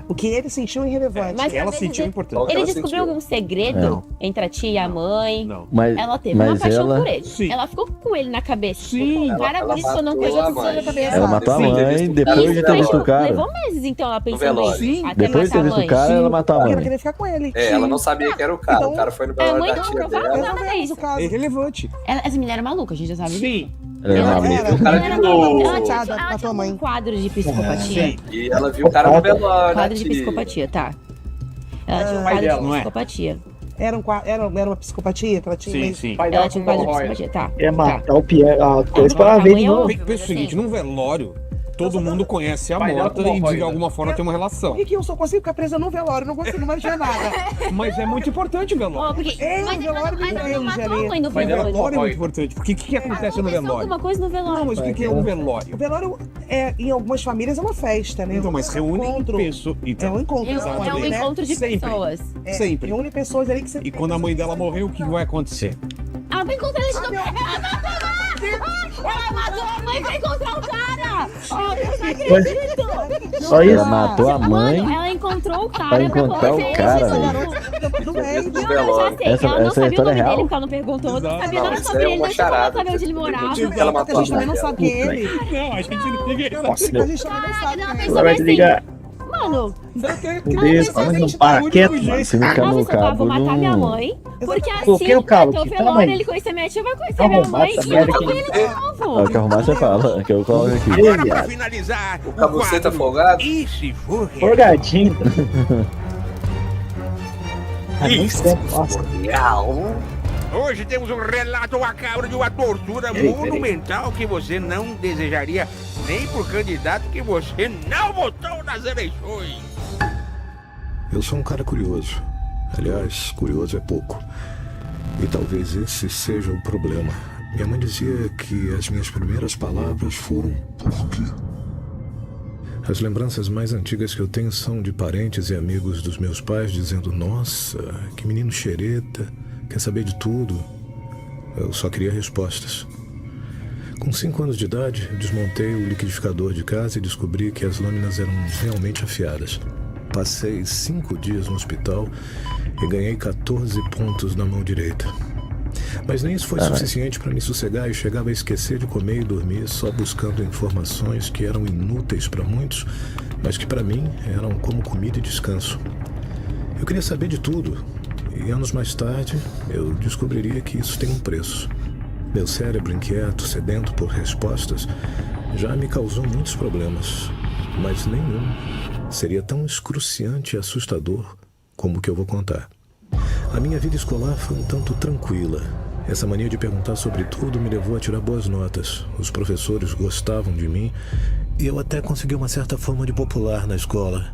S5: O que ele sentiu é irrelevante.
S8: Mas
S7: Ela
S8: às vezes
S7: sentiu
S8: ele-
S7: importante.
S8: Ele
S3: Ela
S8: descobriu
S3: sentiu.
S8: algum segredo
S6: Não.
S8: entre a tia e a mãe.
S7: Não.
S6: Mas,
S8: Ela teve uma
S6: mas
S8: paixão
S6: ela,
S8: por ele.
S7: Sim.
S8: Ela ficou com ele na cabeça.
S7: Sim.
S8: Cara,
S3: Ela
S8: por isso que eu não
S3: matou
S8: conheço
S3: a
S8: isso
S3: mãe.
S8: na cabeça.
S6: ela matou a
S3: Sim,
S6: mãe
S3: teve
S6: depois de ter visto o cara.
S8: Levou meses, então, ela pensando
S3: velório.
S8: em
S7: Sim.
S8: até
S6: Depois de ter
S8: matar a
S6: visto o
S8: mãe.
S6: cara, ela matou a
S5: Porque ela
S6: mãe.
S5: queria ficar com ele.
S3: É, ela não sabia que era o cara.
S5: Então,
S3: O cara foi no
S8: a
S3: velório
S8: mãe
S3: da
S8: não
S3: tia
S8: provava
S3: dela.
S8: nada.
S5: Resolvemos
S8: isso.
S5: o caso.
S7: É irrelevante.
S8: Essa menina era maluca, a gente já sabe.
S7: Sim.
S6: Ela é
S5: Ela
S6: maluca.
S5: era.
S3: O cara
S8: Ela era
S3: de
S8: maluca.
S3: novo.
S8: Ela tinha,
S5: Matou
S8: ela
S5: a
S8: tinha
S5: mãe.
S8: um quadro de psicopatia.
S3: E ela viu o cara no velório da
S8: Quadro de
S3: tia.
S8: psicopatia, tá. Ela tinha um
S4: pai
S8: quadro de
S4: dela,
S7: não é?
S8: psicopatia.
S5: Era uma psicopatia que ela tinha
S7: Sim,
S5: mesmo?
S7: sim.
S4: Pai
S8: Ela
S4: dela
S8: tinha um
S4: com
S8: quadro de
S4: hemorroida.
S8: psicopatia, tá.
S2: É
S8: Tá.
S2: matar o Pierre, a coisa
S8: Não,
S2: pra
S8: a
S2: ver
S8: mãe
S2: de
S8: é
S2: novo.
S7: Pensa o seguinte, num velório, todo mundo conhece a
S4: Vai dar
S7: morta
S4: com
S7: e de
S4: hemorroida.
S7: alguma forma tem uma relação.
S5: Por que eu só consigo ficar presa no velório? Não consigo mais ver nada.
S7: Mas é muito importante o
S8: Ó,
S7: velório.
S8: porque...
S5: É,
S8: mas
S5: o
S8: ela
S5: velório
S8: mas ela
S5: me
S8: não matou
S5: prende
S8: a
S5: ali.
S8: mãe no
S7: Mas o
S8: velório.
S7: velório é muito importante. Porque o que acontece no
S8: Aconteceu
S7: velório?
S8: alguma coisa no velório.
S7: Não, mas o que é um velório?
S5: O velório, em algumas famílias, é uma festa, né?
S7: Então, mas
S5: É um
S7: reúne
S5: encontro.
S7: pessoas.
S5: É um
S7: Então,
S5: encontro.
S8: É um
S5: né?
S8: encontro de
S7: Sempre.
S8: pessoas.
S5: É,
S7: sempre.
S5: Reúne pessoas ali que você...
S7: E quando a mãe dela morreu, o que vai acontecer?
S8: Ah, vai encontrar ele de novo. Ela matou a mãe! Ela matou a mãe pra encontrar o cara! Oh, eu não acredito!
S2: Só
S6: Ela
S2: isso.
S6: matou a mãe.
S8: Mano, ela encontrou o cara
S6: Pra encontrar
S8: poder
S6: o
S8: ser
S6: cara,
S8: esse
S6: velho.
S8: garoto.
S5: Do médico.
S3: Do
S8: Não, eu já
S3: velório.
S8: sei.
S6: Essa-
S8: Ela não
S6: essa
S8: sabia o
S6: história
S8: nome
S6: é real?
S8: dele, porque ela não perguntou. Não
S7: Exato.
S8: sabia
S3: Não,
S8: nada
S3: isso
S8: sobre
S3: é
S8: ele,
S3: uma
S8: não tinha como
S3: charada.
S8: saber onde ele morava.
S3: Tipo, ela
S5: Porque
S3: matou
S5: a gente também não
S3: mãe
S5: sabe quem é ele.
S7: Não, a gente ninguém
S5: A gente também não sabe
S8: Ela
S5: quem é
S8: pensou
S2: Vai
S8: assim,
S2: ligar.
S8: mano,
S2: Meu Deus, falando no paraquedas, mano.
S6: Se não ficar
S8: ela
S6: no
S8: pensou, ah, vou
S6: cabo,
S8: matar minha
S6: não.
S8: mãe, porque
S2: Por
S8: assim,
S2: que o cabo?
S8: até o
S2: Que
S8: velório,
S2: tamanho?
S8: ele conhecer minha tia, vai conhecer
S2: Tá
S8: minha
S2: arrombado
S8: mãe,
S2: essa
S8: e eu
S2: merda
S8: vou com
S2: aqui.
S8: ele de novo.
S6: É o que arrumar você fala, que eu coloco aqui.
S1: Agora, pra
S2: viado.
S1: finalizar,
S3: O cabuceta
S1: quadro
S3: folgado?
S1: E se for real?
S2: Forgadinho. Ah, nem sei. Nossa.
S1: Hoje temos um relato macabro de uma tortura
S2: Peraí.
S1: monumental que você não desejaria nem por candidato que você não votou nas eleições.
S9: Eu sou um cara curioso. Aliás, curioso é pouco. E talvez esse seja o problema. Minha mãe dizia que as minhas primeiras palavras foram "por quê?". As lembranças mais antigas que eu tenho são de parentes e amigos dos meus pais dizendo: "Nossa, que menino xereta, quer saber de tudo". Eu só queria respostas. Com 5 anos de idade, desmontei o liquidificador de casa e descobri que as lâminas eram realmente afiadas. Passei 5 dias no hospital e ganhei 14 pontos na mão direita. Mas nem isso foi suficiente para me sossegar e chegava a esquecer de comer e dormir só buscando informações que eram inúteis para muitos, mas que para mim eram como comida e descanso. Eu queria saber de tudo e anos mais tarde eu descobriria que isso tem um preço. Meu cérebro inquieto, sedento por respostas, já me causou muitos problemas, mas nenhum seria tão excruciante e assustador como o que eu vou contar. A minha vida escolar foi um tanto tranquila. Essa mania de perguntar sobre tudo me levou a tirar boas notas. Os professores gostavam de mim e eu até consegui uma certa fama de popular na escola.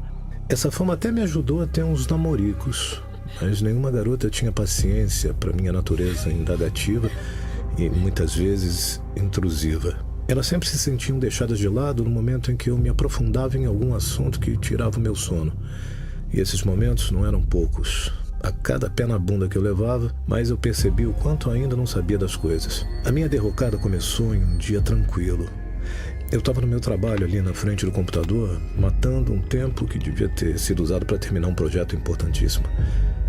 S9: Essa fama até me ajudou a ter uns namoricos, mas nenhuma garota tinha paciência para minha natureza indagativa e muitas vezes intrusiva. Elas sempre se sentiam deixadas de lado no momento em que eu me aprofundava em algum assunto que tirava o meu sono. E esses momentos não eram poucos. A cada pé na bunda que eu levava, mais eu percebi o quanto ainda não sabia das coisas. A minha derrocada começou em um dia tranquilo. Eu estava no meu trabalho ali na frente do computador, matando um tempo que devia ter sido usado para terminar um projeto importantíssimo.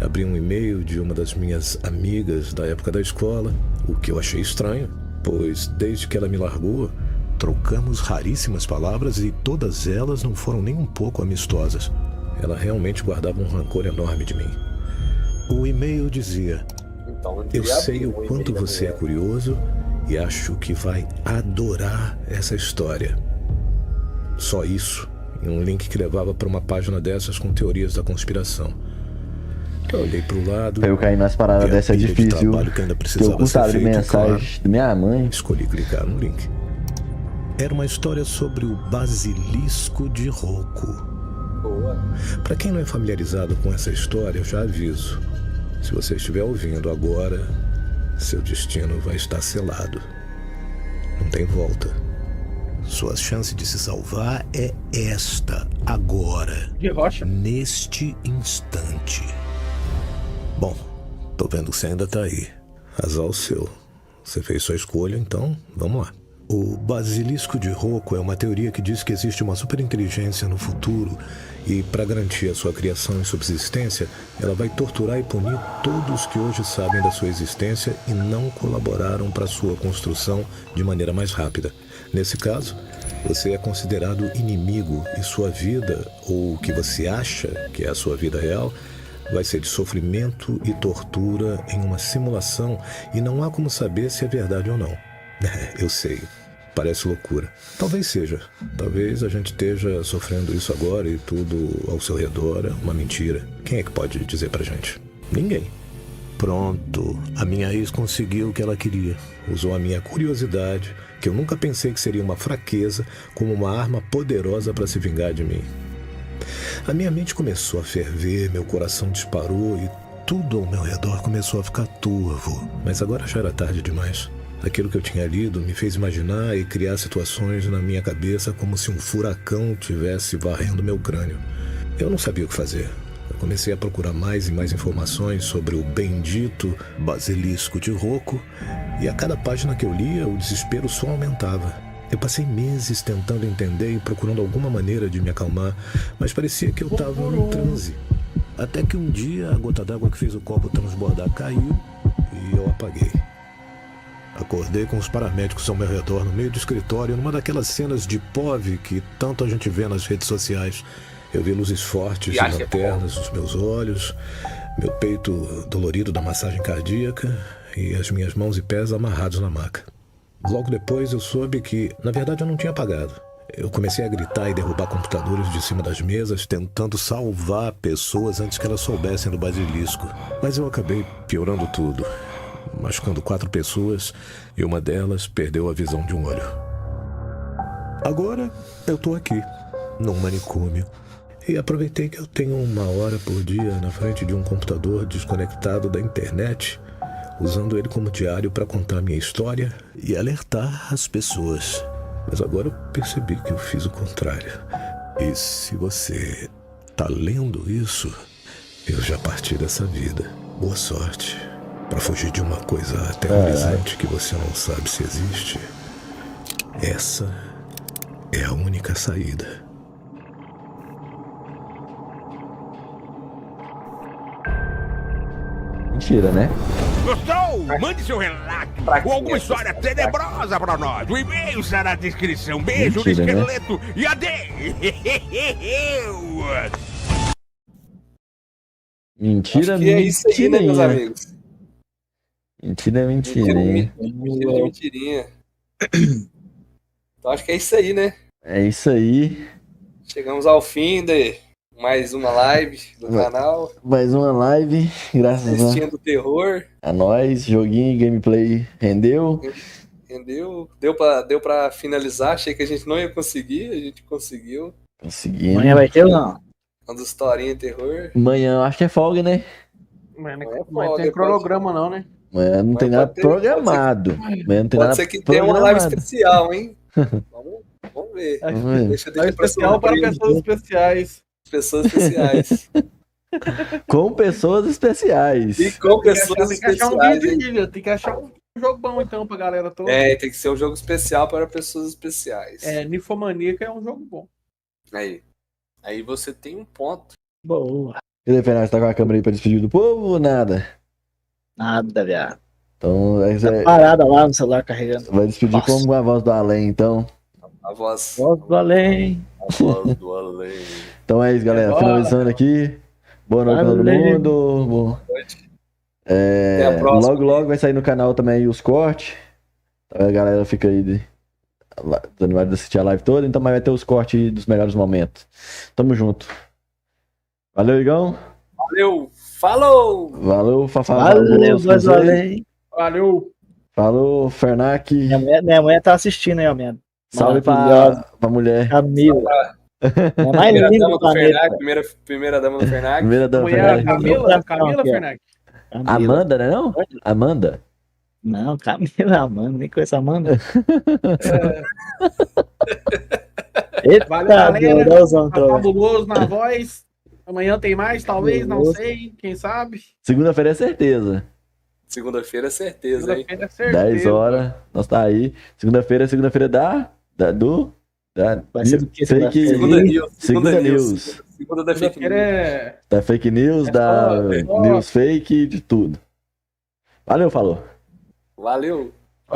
S9: Abri um e-mail de uma das minhas amigas da época da escola, o que eu achei estranho, pois desde que ela me largou, trocamos raríssimas palavras e todas elas não foram nem um pouco amistosas. Ela realmente guardava um rancor enorme de mim. O e-mail dizia: "Eu sei o quanto você é curioso e acho que vai adorar essa história". Só isso, e um link que levava para uma página dessas com teorias da conspiração. Eu olhei pro lado.
S6: Eu caí nas paradas dessa é difícil. Que eu curto de mensagem da minha mãe.
S9: Escolhi clicar no link. Era uma história sobre o Basilisco de Rocco. Para quem não é familiarizado com essa história, eu já aviso. Se você estiver ouvindo agora, seu destino vai estar selado. Não tem volta. Sua chance de se salvar é esta, agora.
S4: De rocha.
S9: Neste instante. Bom, tô vendo que você ainda tá aí. Azar o seu. Você fez sua escolha, então vamos lá. O Basilisco de Rocco é uma teoria que diz que existe uma superinteligência no futuro e, para garantir a sua criação e subsistência, ela vai torturar e punir todos que hoje sabem da sua existência e não colaboraram para sua construção de maneira mais rápida. Nesse caso, você é considerado inimigo e sua vida, ou o que você acha que é a sua vida real, vai ser de sofrimento e tortura em uma simulação e não há como saber se é verdade ou não. Eu sei, parece loucura. Talvez seja. Talvez a gente esteja sofrendo isso agora e tudo ao seu redor é uma mentira. Quem é que pode dizer pra gente? Ninguém. Pronto, a minha ex conseguiu o que ela queria. Usou a minha curiosidade, que eu nunca pensei que seria uma fraqueza, como uma arma poderosa para se vingar de mim. A minha mente começou a ferver, meu coração disparou e tudo ao meu redor começou a ficar turvo. Mas agora já era tarde demais. Aquilo que eu tinha lido me fez imaginar e criar situações na minha cabeça como se um furacão tivesse varrendo meu crânio. Eu não sabia o que fazer. Eu comecei a procurar mais e mais informações sobre o bendito Basilisco de Rocco e a cada página que eu lia, o desespero só aumentava. Eu passei meses tentando entender e procurando alguma maneira de me acalmar, mas parecia que eu estava em transe. Até que um dia a gota d'água que fez o copo transbordar caiu e eu apaguei. Acordei com os paramédicos ao meu redor no meio do escritório, numa daquelas cenas de POV que tanto a gente vê nas redes sociais. Eu vi luzes fortes e lanternas nos meus olhos, meu peito dolorido da massagem cardíaca e as minhas mãos e pés amarrados na maca. Logo depois eu soube que, na verdade, eu não tinha apagado. Eu comecei a gritar e derrubar computadores de cima das mesas, tentando salvar pessoas antes que elas soubessem do basilisco. Mas eu acabei piorando tudo, machucando 4 pessoas e uma delas perdeu a visão de um olho. Agora eu tô aqui, num manicômio, e aproveitei que eu tenho 1 hora por dia na frente de um computador desconectado da internet, usando ele como diário para contar minha história e alertar as pessoas. Mas agora eu percebi que eu fiz o contrário. E se você tá lendo isso, eu já parti dessa vida. Boa sorte. Para fugir de uma coisa aterrorizante que você não sabe se existe. Essa é a única saída.
S6: Mentira, né?
S1: Gostou? Mande seu relato ou alguma história tenebrosa pra nós. O e-mail está na descrição. Beijo no esqueleto, né? E adeus!
S6: Mentira,
S3: é isso aí, né, meus amigos?
S6: Mentira, mentirinha.
S3: Mentirinha. Então acho que é isso aí, né?
S6: É isso aí.
S3: Chegamos ao fim de mais uma live do canal.
S6: Mais uma live, graças
S3: Assistindo terror.
S6: A nós, joguinho, gameplay rendeu.
S3: Rendeu. Deu pra finalizar. Achei que a gente não ia conseguir, a gente conseguiu.
S6: Conseguimos.
S2: Amanhã vai ter ou não?
S3: Uma historinha de terror.
S6: Amanhã acho que é folga, né?
S4: Não tem cronograma não, né?
S6: Amanhã não tem nada programado. Amanhã não tem nada
S3: Pode ser que tenha uma live especial, hein? Vamos ver.
S4: Deixa especial para pessoas especiais.
S3: Pessoas especiais.
S6: Com pessoas especiais.
S3: E com pessoas
S4: especiais. Tem que achar um vídeo, tem que achar um jogo bom então pra galera toda.
S3: Tem que ser um jogo especial para pessoas especiais.
S4: Nifomaníaca é um jogo bom.
S3: Aí você tem um ponto.
S2: Boa.
S6: E aí, Fernando, você tá com a câmera aí pra despedir do povo ou nada?
S2: Nada, viado.
S6: Então,
S2: tá parada lá no celular carregando.
S6: Vai despedir como a voz do além, então.
S3: A voz
S2: do além.
S3: A voz do além.
S6: Então é isso, galera. Finalizando aqui. Boa noite pra todo mundo. Boa noite. Logo vai sair no canal também os cortes. A galera fica aí desanimada de assistir a live toda, então vai ter os cortes dos melhores momentos. Tamo junto. Valeu, Igão.
S3: Valeu. Falou.
S6: Valeu, Fafá.
S2: Valeu, voz do além.
S4: Valeu.
S6: Falou, Fernac.
S2: Minha mulher tá assistindo aí, ó, minha.
S6: Salve pra mulher.
S2: Camila.
S3: Primeira dama do Fernac. Primeira dama do Fernac.
S6: Primeira dama do
S4: Fernac. Camila Fernac.
S6: Amanda, né não? Amanda.
S2: Não, Camila, Amanda. Nem conheço a Amanda. Eita,
S4: valeu, galera. Fabuloso na voz. Amanhã tem mais, talvez, não sei. Quem sabe?
S6: Segunda-feira é certeza.
S3: Segunda-feira é certeza, hein?
S6: 10 horas. Nós tá aí. Segunda-feira
S2: vai ser do que?
S6: Segunda news.
S3: Segunda da fake news.
S6: Da fake news, da news fake, de tudo. Valeu, falou.
S3: Valeu.